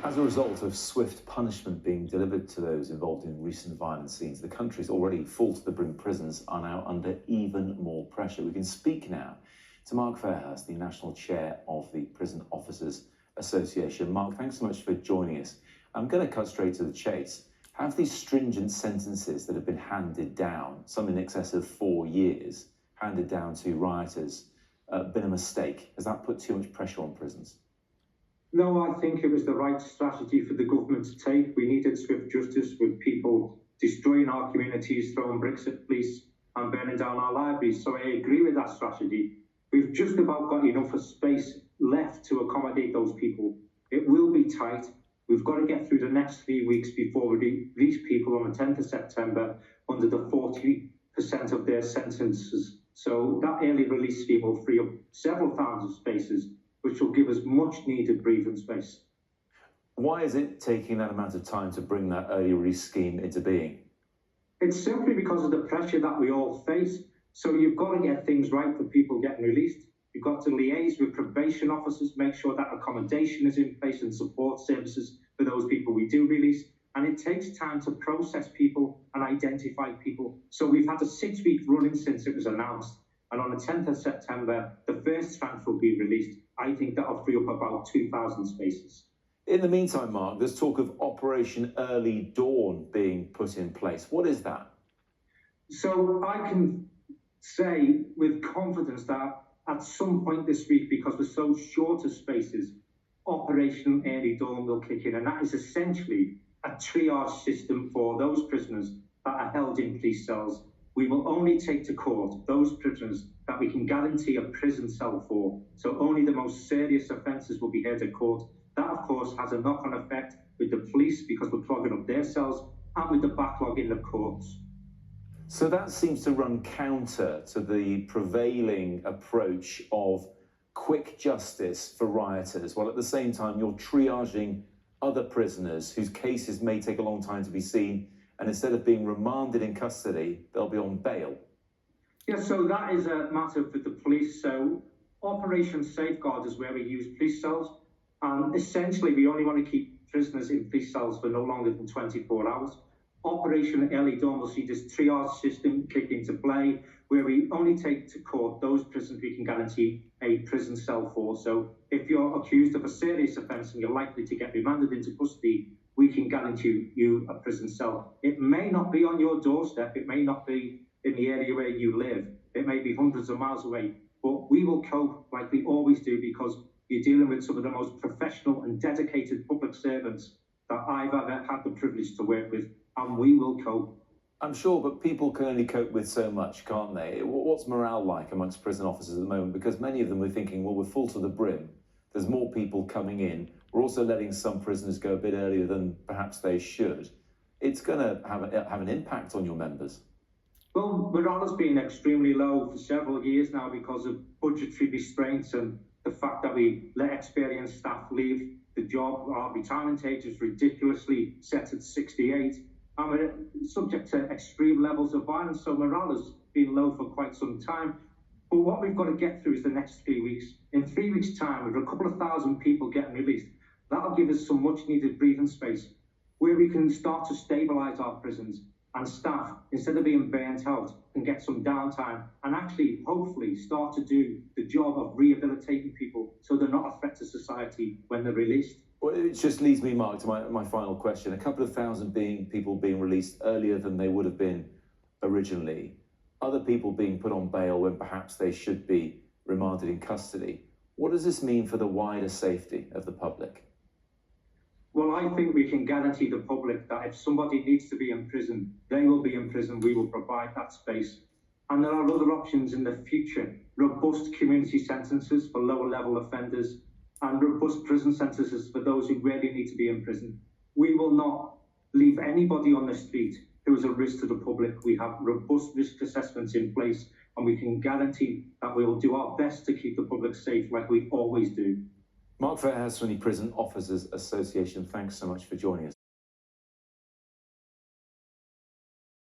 As a result of swift punishment being delivered to those involved in recent violent scenes, the country's already full to the brim prisons are now under even more pressure. We can speak now to Mark Fairhurst, the National Chair of the Prison Officers Association. Mark, thanks so much for joining us. I'm going to cut straight to the chase. Have these stringent sentences that have been handed down, some in excess of 4 years, handed down to rioters, been a mistake? Has that put too much pressure on prisons? No, I think it was the right strategy for the government to take. We needed swift justice with people destroying our communities, throwing bricks at police and burning down our libraries. So I agree with that strategy. We've just about got enough of space left to accommodate those people. It will be tight. We've got to get through the next 3 weeks before we release people on the 10th of September under the 40% of their sentences. So that early release scheme will free up several thousands spaces, which will give us much needed breathing space. Why is it taking that amount of time to bring that early release scheme into being? It's simply because of the pressure that we all face. So you've got to get things right for people getting released. You've got to liaise with probation officers, make sure that accommodation is in place and support services for those people we do release. And it takes time to process people and identify people. So we've had a 6-week running since it was announced. And on the 10th of September, the first tranche will be released. I think that'll free up about 2,000 spaces. In the meantime, Mark, there's talk of Operation Early Dawn being put in place. What is that? So I can say with confidence that at some point this week, because we're so short of spaces, Operation Early Dawn will kick in. And that is essentially a triage system for those prisoners that are held in police cells. We will only take to court those prisoners that we can guarantee a prison cell for. So only the most serious offences will be heard at court. That, of course, has a knock-on effect with the police because we're clogging up their cells and with the backlog in the courts. So that seems to run counter to the prevailing approach of quick justice for rioters, while at the same time you're triaging other prisoners whose cases may take a long time to be seen, and instead of being remanded in custody, they'll be on bail. Yeah, so that is a matter for the police. So Operation Safeguard is where we use police cells. And essentially, we only want to keep prisoners in police cells for no longer than 24 hours. Operation Early Dawn will see this triage system kick into play, where we only take to court those prisoners we can guarantee a prison cell for. So if you're accused of a serious offence and you're likely to get remanded into custody, we can guarantee you a prison cell. It may not be on your doorstep, it may not be in the area where you live, it may be hundreds of miles away, but we will cope like we always do because you're dealing with some of the most professional and dedicated public servants that I've ever had the privilege to work with, and we will cope. I'm sure, but people can only cope with so much, can't they? What's morale like amongst prison officers at the moment? Because many of them were thinking, well, we're full to the brim. There's more people coming in. We're also letting some prisoners go a bit earlier than perhaps they should. It's going to have an impact on your members. Well, morale has been extremely low for several years now because of budgetary restraints and the fact that we let experienced staff leave the job. Our retirement age is ridiculously set at 68. And we're subject to extreme levels of violence, so morale has been low for quite some time. But what we've got to get through is the next 3 weeks. In 3 weeks' time, with a couple of thousand people getting released, that'll give us some much-needed breathing space where we can start to stabilise our prisons and staff, instead of being burnt out, can get some downtime and actually, hopefully, start to do the job of rehabilitating people so they're not a threat to society when they're released. Well, it just leads me, Mark, to my final question. A couple of thousand people being released earlier than they would have been originally. Other people being put on bail when perhaps they should be remanded in custody. What does this mean for the wider safety of the public? Well, I think we can guarantee the public that if somebody needs to be in prison, they will be in prison. We will provide that space. And there are other options in the future. Robust community sentences for lower level offenders and robust prison sentences for those who really need to be in prison. We will not leave anybody on the street who is a risk to the public. We have robust risk assessments in place, and we can guarantee that we will do our best to keep the public safe like we always do. Mark Fairhurst from the Prison Officers Association, thanks so much for joining us.